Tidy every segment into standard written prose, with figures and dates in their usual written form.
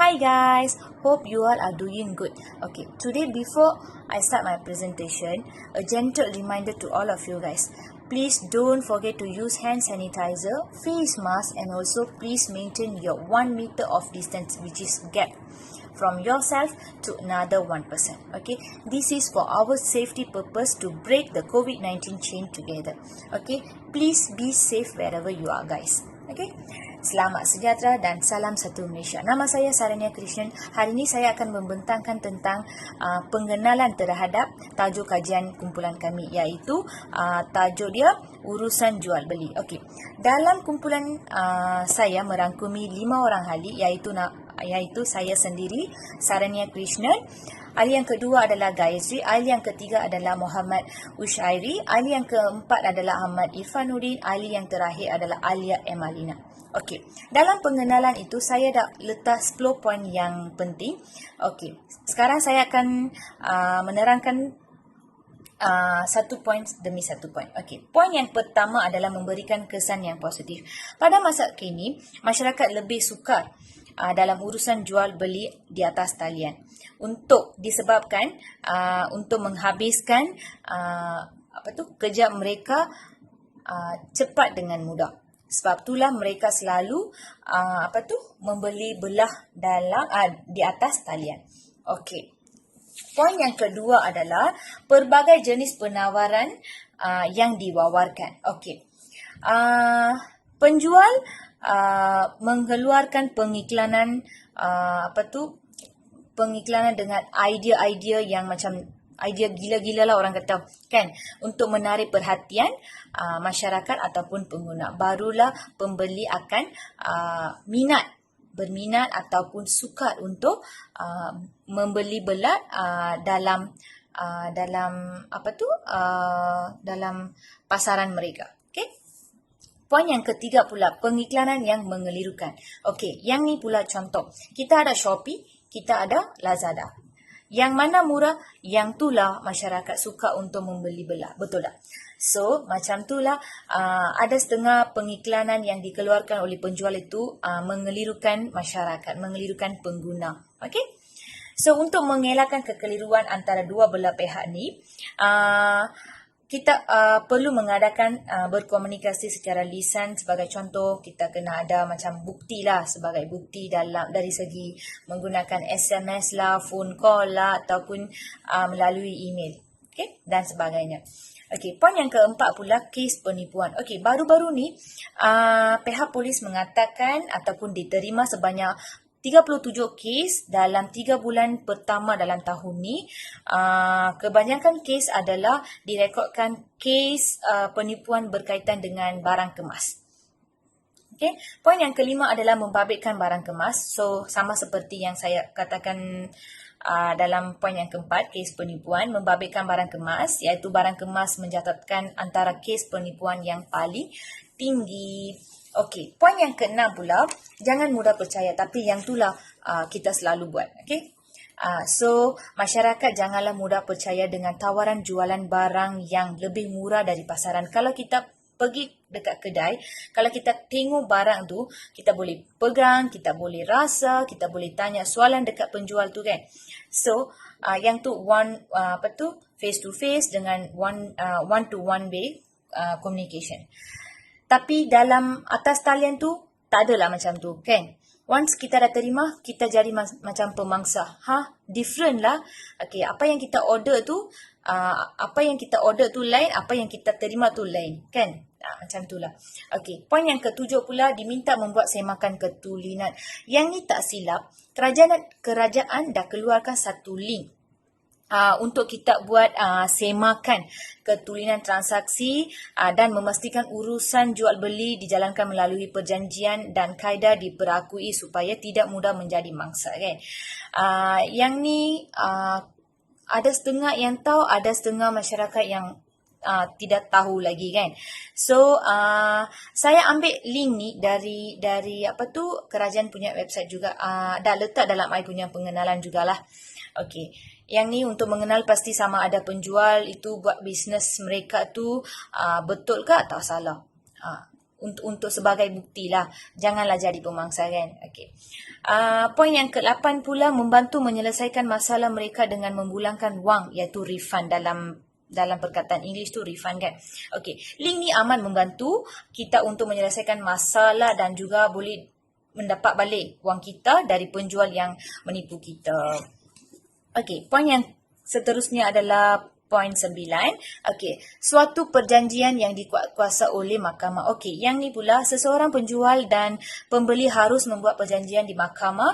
Hi guys, hope you all are doing good. Okay, today before I start my presentation, a gentle reminder to all of you guys. Please don't forget to use hand sanitizer, face mask, and also please maintain your 1 meter of distance, which is gap from yourself to another one person. Okay, this is for our safety purpose to break the COVID-19 chain together. Okay, please be safe wherever you are guys. Okay, selamat sejahtera dan salam satu Malaysia. Nama saya Saranya Krishnan. Hari ini saya akan membentangkan tentang pengenalan terhadap tajuk kajian kumpulan kami, iaitu tajuk dia urusan jual beli. Okey, dalam kumpulan saya merangkumi 5 orang ahli, iaitu saya sendiri, Saranya Krishnan. Ahli yang kedua adalah Gayatri, ahli yang ketiga adalah Muhammad Ushairi, ahli yang keempat adalah Ahmad Irfanuddin, ahli yang terakhir adalah Alia Emalina. Okey, dalam pengenalan itu saya dah letak 10 poin yang penting. Okey, sekarang saya akan menerangkan satu poin demi satu poin. Okey, poin yang pertama adalah memberikan kesan yang positif. Pada masa kini, masyarakat lebih sukar dalam urusan jual beli di atas talian, untuk disebabkan untuk menghabiskan kerja mereka cepat dengan mudah. Sebab itulah mereka selalu membeli belah dalam di atas talian. Okey. Poin yang kedua adalah pelbagai jenis penawaran yang diwawarkan. Okey. Penjual mengeluarkan pengiklanan pengiklanan dengan idea-idea yang macam idea gila-gila lah orang kata, kan, untuk menarik perhatian masyarakat ataupun pengguna. Barulah pembeli akan berminat ataupun sukar untuk membeli belah dalam pasaran mereka. Okey. Poin yang ketiga pula, pengiklanan yang mengelirukan. Okey, yang ni pula contoh. Kita ada Shopee, kita ada Lazada. Yang mana murah, yang itulah masyarakat suka untuk membeli belah. Betul tak? So, macam itulah ada setengah pengiklanan yang dikeluarkan oleh penjual itu mengelirukan masyarakat, mengelirukan pengguna. Okey? So, untuk mengelakkan kekeliruan antara dua belah pihak ni, kita perlu mengadakan berkomunikasi secara lisan. Sebagai contoh, kita kena ada macam bukti lah, sebagai bukti dari segi menggunakan SMS lah, phone call lah, ataupun melalui email, okay, dan sebagainya. Okey, poin yang keempat pula, kes penipuan. Okey, baru-baru ni pihak polis mengatakan ataupun diterima sebanyak 37 kes dalam 3 bulan pertama dalam tahun ni. Kebanyakan kes adalah direkodkan kes penipuan berkaitan dengan barang kemas. Okay. Poin yang kelima adalah membabitkan barang kemas. So, sama seperti yang saya katakan dalam poin yang keempat, kes penipuan, membabitkan barang kemas, iaitu barang kemas mencatatkan antara kes penipuan yang paling tinggi. Okey, poin yang keenam pula, jangan mudah percaya, tapi yang itulah kita selalu buat. Okey. So, masyarakat janganlah mudah percaya dengan tawaran jualan barang yang lebih murah dari pasaran. Kalau kita pergi dekat kedai, kalau kita tengok barang tu, kita boleh pegang, kita boleh rasa, kita boleh tanya soalan dekat penjual tu, kan. So, yang tu face to face dengan one to one way communication. Tapi dalam atas talian tu, tak adalah macam tu, kan. Once kita dah terima, kita jadi macam pemangsa. Different lah. Okay, apa yang kita order tu lain, apa yang kita terima tu lain, kan. Macam tu lah. Okay, poin yang ketujuh pula, diminta membuat semakan ketulinan. Yang ni tak silap, kerajaan dah keluarkan satu link untuk kita buat semakan ketulinan transaksi dan memastikan urusan jual beli dijalankan melalui perjanjian dan kaedah diperakui supaya tidak mudah menjadi mangsa, kan. Yang ni ada setengah yang tahu, ada setengah masyarakat yang tidak tahu lagi, kan. So, saya ambil link ni dari kerajaan punya website juga. Dah letak dalam I punya pengenalan jugalah. Okey. Yang ni untuk mengenal pasti sama ada penjual itu buat bisnes mereka tu betul ke atau salah. untuk sebagai bukti lah. Janganlah jadi pemangsa kan. Okay. Poin yang ke-8 pula, membantu menyelesaikan masalah mereka dengan memulangkan wang, iaitu refund dalam perkataan English tu refund kan. Okay. Link ni aman membantu kita untuk menyelesaikan masalah dan juga boleh mendapat balik wang kita dari penjual yang menipu kita. Okey, poin yang seterusnya adalah poin 9. Okey, suatu perjanjian yang dikuatkuasa oleh mahkamah. Okey, yang ni pula seseorang penjual dan pembeli harus membuat perjanjian di mahkamah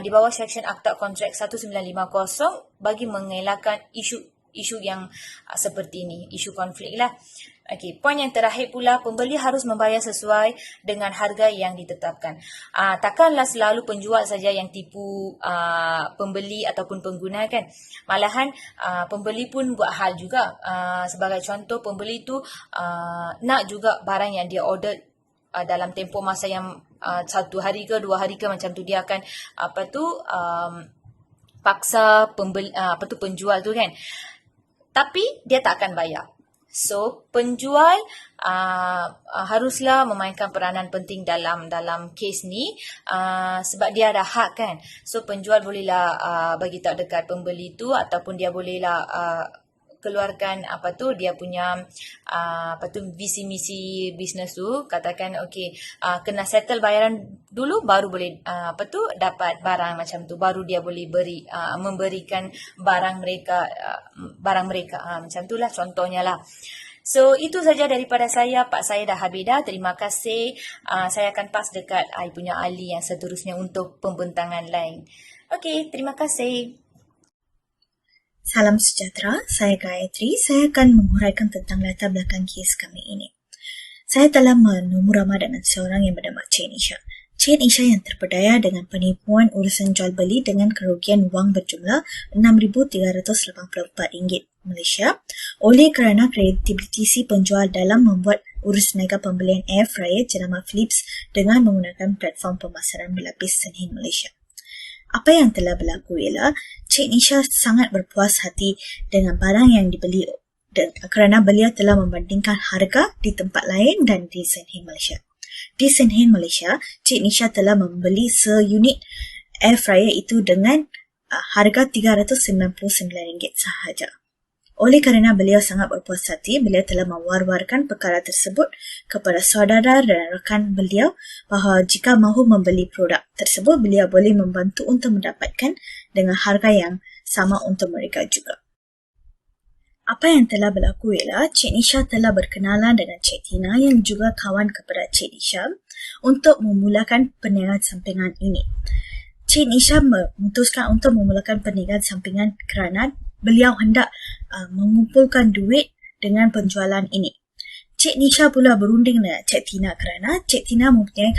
di bawah Seksyen Akta Kontrak 1950 bagi mengelakkan isu yang seperti ini, isu konflik lah. Okey, poin yang terakhir pula, pembeli harus membayar sesuai dengan harga yang ditetapkan. Takkanlah selalu penjual saja yang tipu pembeli ataupun pengguna kan. Malahan pembeli pun buat hal juga. Sebagai contoh, pembeli tu nak juga barang yang dia order dalam tempoh masa yang 1 hari ke 2 hari ke, macam tu dia akan paksa penjual tu kan. Tapi dia tak akan bayar. So, penjual haruslah memainkan peranan penting dalam kes ni sebab dia ada hak kan. So, penjual bolehlah bagi tahu dekat pembeli tu, ataupun dia bolehlah keluarkan dia punya visi misi bisnes tu. Katakan okey, kena settle bayaran dulu baru boleh dapat barang macam tu, baru dia boleh memberikan barang mereka macam itulah contohnya lah. So itu saja daripada saya. Pak saya dah habis dah. Terima kasih. Saya akan pass dekat I punya ahli yang seterusnya untuk pembentangan lain. Okey, terima kasih. Salam sejahtera, saya Gayatri. Saya akan menguraikan tentang latar belakang kes kami ini. Saya telah menemu ramah dengan seorang yang bernama Cik Nisha. Cik Nisha yang terpedaya dengan penipuan urusan jual beli dengan kerugian wang berjumlah RM6,384 Malaysia oleh kerana kredibiliti si penjual dalam membuat urus mega pembelian air fryer jenama Philips dengan menggunakan platform pemasaran berlapis Senhin Malaysia. Apa yang telah berlaku ialah Cik Nisha sangat berpuas hati dengan barang yang dibeli kerana beliau telah membandingkan harga di tempat lain dan di Senhin Malaysia. Di Senhin Malaysia, Cik Nisha telah membeli seunit air fryer itu dengan harga RM399 sahaja. Oleh kerana beliau sangat berpuas hati, beliau telah mewar-warkan perkara tersebut kepada saudara dan rakan beliau bahawa jika mahu membeli produk tersebut, beliau boleh membantu untuk mendapatkan dengan harga yang sama untuk mereka juga. Apa yang telah berlaku ialah Cik Nisha telah berkenalan dengan Cik Tina yang juga kawan kepada Cik Nisha untuk memulakan perniagaan sampingan ini. Cik Nisha memutuskan untuk memulakan perniagaan sampingan kerana beliau hendak mengumpulkan duit dengan penjualan ini. Cik Nisha pula berunding dengan Cik Tina kerana Cik Tina mempunyai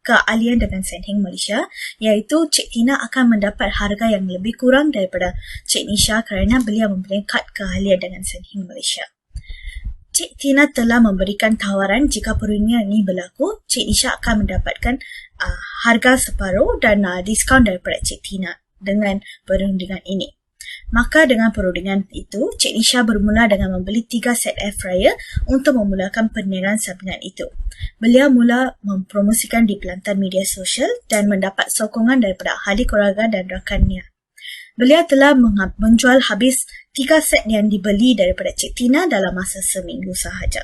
keahlian dengan Senhin Malaysia, iaitu Cik Tina akan mendapat harga yang lebih kurang daripada Cik Nisha kerana beliau mempunyai kad keahlian dengan Senhin Malaysia. Cik Tina telah memberikan tawaran jika perundingan ini berlaku, Cik Nisha akan mendapatkan harga separuh dan diskaun daripada Cik Tina dengan perundingan ini. Maka dengan perundingan itu, Cik Nisha bermula dengan membeli 3 set air fryer untuk memulakan perniagaan sampingan itu. Beliau mula mempromosikan di pelantar media sosial dan mendapat sokongan daripada ahli keluarga dan rakannya. Beliau telah menjual habis 3 set yang dibeli daripada Cik Tina dalam masa seminggu sahaja.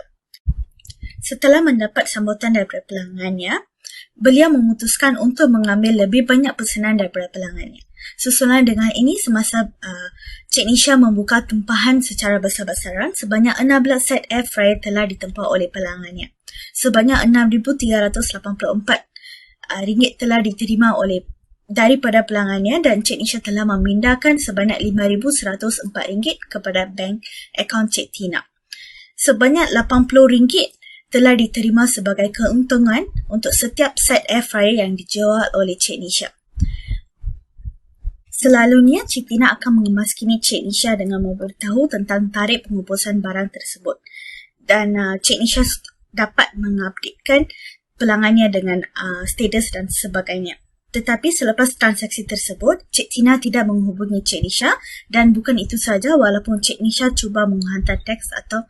Setelah mendapat sambutan daripada pelanggannya, beliau memutuskan untuk mengambil lebih banyak pesanan daripada pelanggannya. Susulan dengan ini, semasa Cik Nisha membuka tumpahan secara besar-besaran, sebanyak 16 set air fryer telah ditempah oleh pelanggannya. Sebanyak RM6,384 telah diterima daripada pelanggannya dan Cik Nisha telah memindahkan sebanyak RM5,104 kepada bank akaun Cik Tina. Sebanyak RM80 telah diterima sebagai keuntungan untuk setiap set air fryer yang dijual oleh Cik Nisha. Selalunya, Cik Tina akan mengemaskini Cik Nisha dengan memberitahu tentang tarikh pengurusan barang tersebut. Dan Cik Nisha dapat mengupdatekan pelanggannya dengan status dan sebagainya. Tetapi selepas transaksi tersebut, Cik Tina tidak menghubungi Cik Nisha dan bukan itu saja, walaupun Cik Nisha cuba menghantar teks atau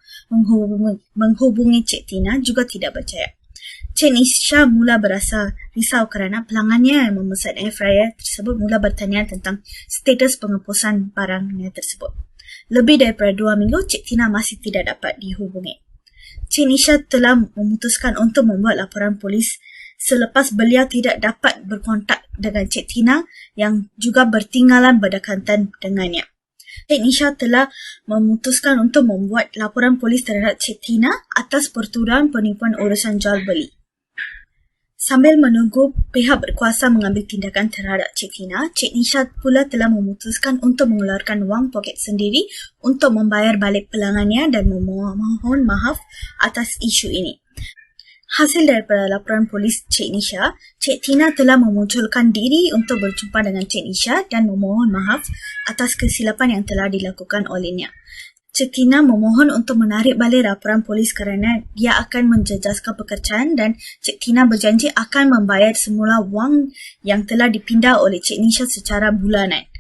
menghubungi Cik Tina juga tidak berjaya. Cik Nisha mula berasa risau kerana pelanggannya yang memesan air fryer tersebut mula bertanya tentang status pengepusan barangnya tersebut. Lebih daripada 2 minggu, Cik Tina masih tidak dapat dihubungi. Cik Nisha telah memutuskan untuk membuat laporan polis selepas beliau tidak dapat berkontak dengan Cik Tina yang juga bertinggalan berdekatan dengannya. Cik Nisha telah memutuskan untuk membuat laporan polis terhadap Cik Tina atas pertuduhan penipuan urusan jual beli. Sambil menunggu pihak berkuasa mengambil tindakan terhadap Cik Tina, Cik Nisha pula telah memutuskan untuk mengeluarkan wang poket sendiri untuk membayar balik pelanggannya dan memohon maaf atas isu ini. Hasil daripada laporan polis Cik Nisha, Cik Tina telah memunculkan diri untuk berjumpa dengan Cik Nisha dan memohon maaf atas kesilapan yang telah dilakukan olehnya. Cik Tina memohon untuk menarik balik laporan polis kerana dia akan menjejaskan pekerjaan dan Cik Tina berjanji akan membayar semula wang yang telah dipindah oleh Cik Nisha secara bulanan.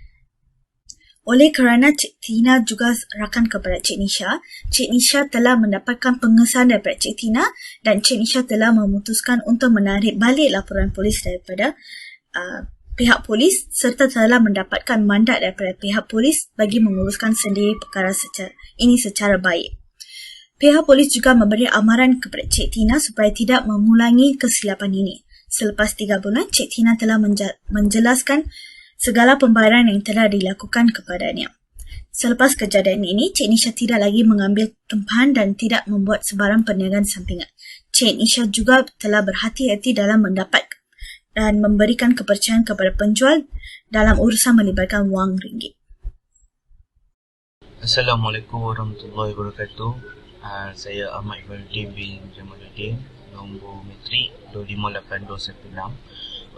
Oleh kerana Cik Tina juga rakan kepada Cik Nisha telah mendapatkan pengesahan daripada Cik Tina dan Cik Nisha telah memutuskan untuk menarik balik laporan polis daripada pihak polis serta telah mendapatkan mandat daripada pihak polis bagi menguruskan sendiri perkara secara baik. Pihak polis juga memberi amaran kepada Cik Tina supaya tidak mengulangi kesilapan ini. Selepas 3 bulan, Cik Tina telah menjelaskan segala pembayaran yang telah dilakukan kepadanya. Selepas kejadian ini, Cik Nisha tidak lagi mengambil tempahan dan tidak membuat sebarang perniagaan sampingan. Cik Nisha juga telah berhati-hati dalam mendapat dan memberikan kepercayaan kepada penjual dalam urusan melibatkan wang ringgit. Assalamualaikum warahmatullahi wabarakatuh. Saya Ahmad Ibaduddin bin Jamaluddin, nombor metrik 258216.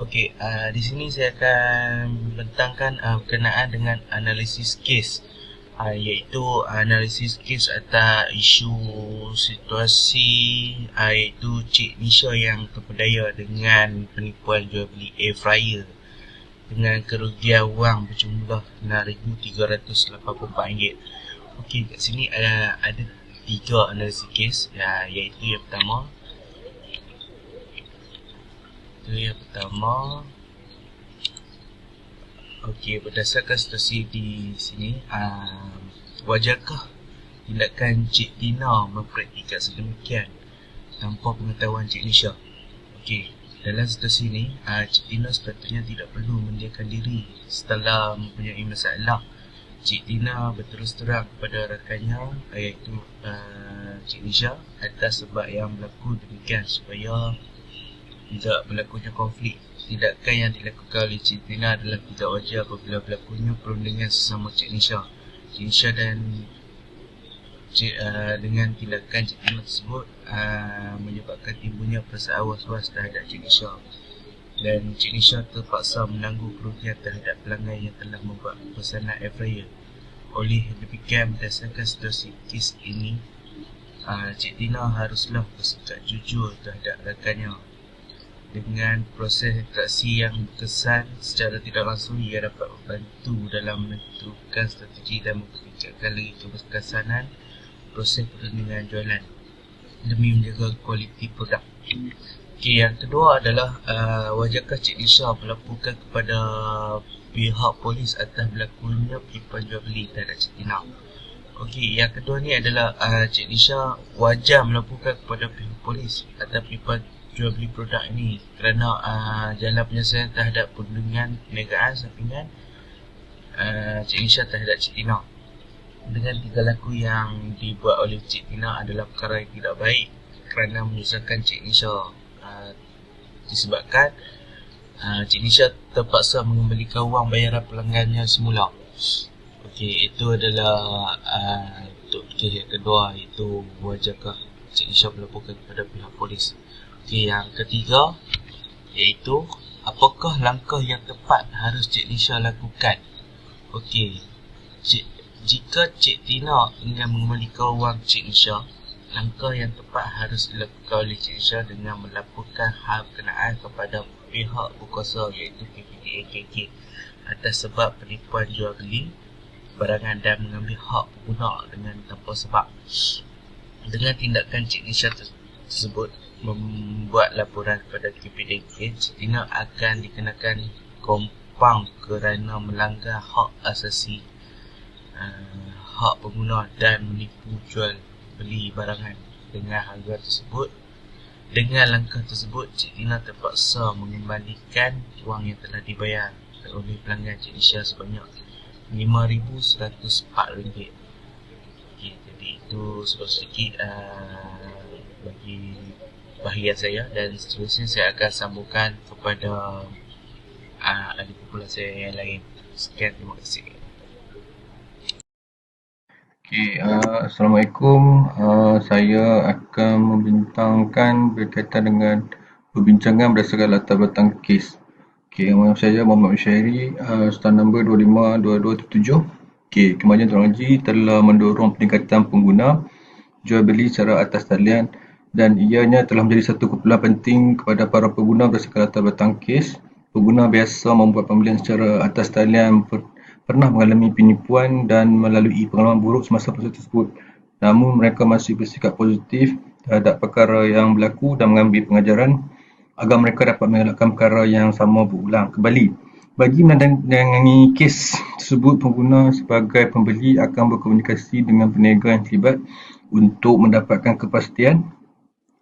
Okey, di sini saya akan bentangkan berkenaan dengan analisis kes, iaitu analisis kes atas isu situasi iaitu Cik Nisha yang terpedaya dengan penipuan jual beli air fryer dengan kerugian wang berjumlah RM6,384. Okey, kat sini ada 3 analisis kes, iaitu yang pertama. Okey, berdasarkan situasi di sini, wajarkah tindakan Cik Tina mempraktikkan sedemikian tanpa pengetahuan Cik Nisha? Okey, dalam situasi ini, Cik Tina sepatutnya tidak perlu mendiamkan diri setelah mempunyai masalah. Cik Tina berterus terang kepada rakannya, iaitu Cik Nisha, atas sebab yang berlaku demikian supaya tidak berlakunya konflik. Tindakan yang dilakukan oleh Cik Tina adalah tidak wajar apabila berlakunya perundingan sesama Cik Nisha. Cik Nisha dan dengan tindakan Cik Tina tersebut menyebabkan timbulnya perasaan was-was terhadap Cik Nisha, dan Cik Nisha terpaksa menanggung kerugian terhadap pelanggan yang telah membuat pesanan air fryer. Oleh demikian, berdasarkan situasi kes ini, Cik Tina haruslah bersikap jujur terhadap rakannya. Dengan proses interaksi yang berkesan secara tidak langsung, ia dapat membantu dalam menentukan strategi dan mempertingkatkan lagi keberkesanan proses perundingan jualan demi menjaga kualiti produk. Okey, yang kedua adalah wajarkah Cik Nisha melaporkan kepada pihak polis atas berlakunya penipuan jual beli terhadap Cik Tina? Okey, yang kedua ni adalah Cik Nisha wajar melaporkan kepada pihak polis atas penipuan jual beli produk ini kerana jalan penyelesaian terhadap perundingan perniagaan sampingan Cik Nisha terhadap Cik Tina. Dengan tingkah laku yang dibuat oleh Cik Tina adalah perkara yang tidak baik kerana menyusahkan Cik Nisha, disebabkan Cik Nisha terpaksa mengembalikan wang bayaran pelanggannya semula. Okey, itu adalah untuk kes yang kedua, iaitu wajarkah Cik Nisha melaporkan kepada pihak polis. Okey, yang ketiga iaitu apakah langkah yang tepat harus Cik Nisha lakukan? Okey, jika Cik Tina ingin mengembalikan wang Cik Nisha, langkah yang tepat harus dilakukan oleh Cik Nisha dengan melaporkan hal berkenaan kepada pihak berkuasa, iaitu PPDA-KK, atas sebab penipuan jual beli barangan dan mengambil hak pengguna dengan tanpa sebab. Dengan tindakan Cik Nisha tersebut, membuat laporan kepada KPDK, Cik Tina akan dikenakan kompaun kerana melanggar hak asasi hak pengguna dan menipu jual beli barangan dengan harga tersebut. Dengan langkah tersebut, Cik Tina terpaksa mengembalikan wang yang telah dibayar oleh pelanggan Cik Nisha sebanyak RM5,104. Okay, jadi itu sedikit bagi bahagian saya, dan seterusnya saya akan sambungkan kepada ahli kumpulan saya yang lain. Sekian, terima kasih. Assalamualaikum. Saya akan membintangkan berkaitan dengan perbincangan berdasarkan latar belakang kes. Nama saya Muhammad Mishairi, stand number 252277. Kemajuan teknologi telah mendorong peningkatan pengguna jual beli secara atas talian, dan ianya telah menjadi satu kumpulan penting kepada para pengguna berdasarkan latar belakang kes. Pengguna biasa membuat pembelian secara atas talian pernah mengalami penipuan dan melalui pengalaman buruk semasa proses tersebut. Namun mereka masih bersikap positif terhadap perkara yang berlaku dan mengambil pengajaran agar mereka dapat mengelakkan perkara yang sama berulang kembali. Bagi menangani kes tersebut, pengguna sebagai pembeli akan berkomunikasi dengan peniaga yang terlibat untuk mendapatkan kepastian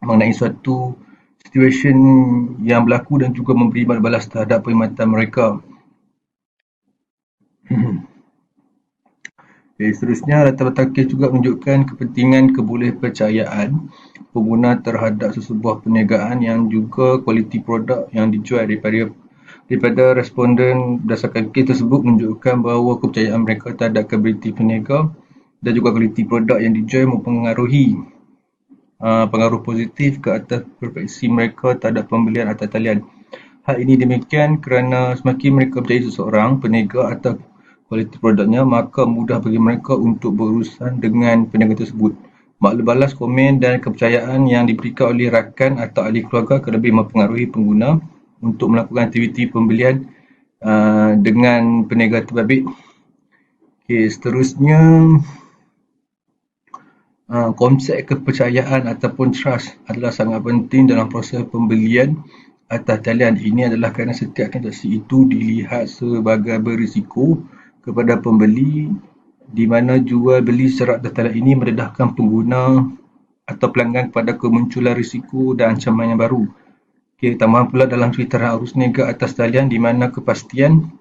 mengenai suatu situasi yang berlaku dan juga memberi balas terhadap perkhidmatan mereka. Seterusnya, latar belakang kes juga menunjukkan kepentingan kebolehpercayaan pengguna terhadap sesebuah perniagaan yang juga kualiti produk yang dijual. Daripada responden berdasarkan kes tersebut menunjukkan bahawa kepercayaan mereka terhadap kredibiliti peniaga dan juga kualiti produk yang dijual mempengaruhi pengaruh positif ke atas preferensi mereka terhadap pembelian atas talian. Hal ini demikian kerana semakin mereka percaya seseorang peniaga atau kualiti produknya, maka mudah bagi mereka untuk berurusan dengan peniaga tersebut. Maklum balas, komen dan kepercayaan yang diberikan oleh rakan atau ahli keluarga akan lebih mempengaruhi pengguna untuk melakukan aktiviti pembelian dengan peniaga terbabit. Seterusnya, konsep kepercayaan ataupun trust adalah sangat penting dalam proses pembelian atas talian. Ini adalah kerana setiap transaksi itu dilihat sebagai berisiko kepada pembeli, di mana jual beli secara atas talian ini mendedahkan pengguna atau pelanggan kepada kemunculan risiko dan ancaman yang baru. Tambahan pula dalam cerita arus niaga atas talian, di mana kepastian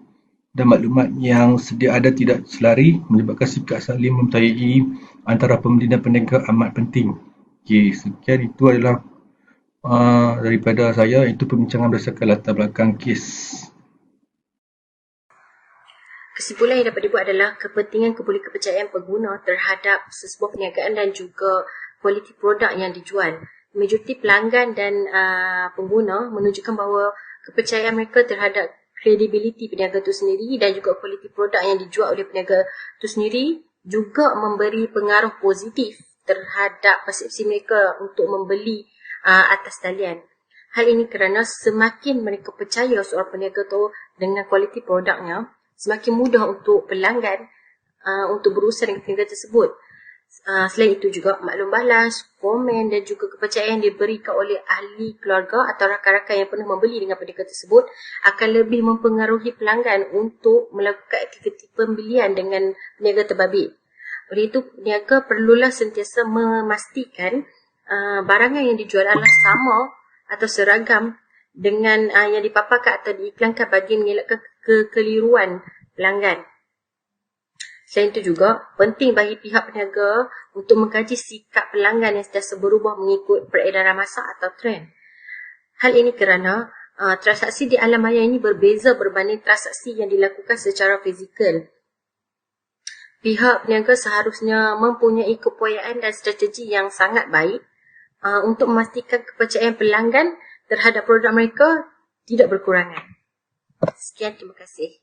dan maklumat yang sedia ada tidak selari, menyebabkan sikap saling mempercayai antara pembeli dan peniaga amat penting. Sekian, itu adalah daripada saya, itu perbincangan berdasarkan latar belakang kes. Kesimpulan yang dapat dibuat adalah kepentingan kepercayaan pengguna terhadap sesebuah perniagaan dan juga kualiti produk yang dijual. Majoriti pelanggan dan pengguna menunjukkan bahawa kepercayaan mereka terhadap kredibiliti peniaga itu sendiri dan juga kualiti produk yang dijual oleh peniaga itu sendiri juga memberi pengaruh positif terhadap persepsi mereka untuk membeli atas talian. Hal ini kerana semakin mereka percaya seorang peniaga itu dengan kualiti produknya, semakin mudah untuk pelanggan untuk berurusan dengan peniaga tersebut. Selain itu juga, maklum balas, komen dan juga kepercayaan yang diberikan oleh ahli keluarga atau rakan-rakan yang pernah membeli dengan peniaga tersebut akan lebih mempengaruhi pelanggan untuk melakukan aktiviti pembelian dengan peniaga terbabit. Oleh itu, peniaga perlulah sentiasa memastikan barangan yang dijual adalah sama atau seragam dengan yang dipaparkan atau diiklankan bagi mengelakkan kekeliruan pelanggan. Selain itu juga, penting bagi pihak peniaga untuk mengkaji sikap pelanggan yang sentiasa berubah mengikut peredaran masa atau trend. Hal ini kerana transaksi di alam maya ini berbeza berbanding transaksi yang dilakukan secara fizikal. Pihak peniaga seharusnya mempunyai keupayaan dan strategi yang sangat baik untuk memastikan kepercayaan pelanggan terhadap produk mereka tidak berkurangan. Sekian, terima kasih.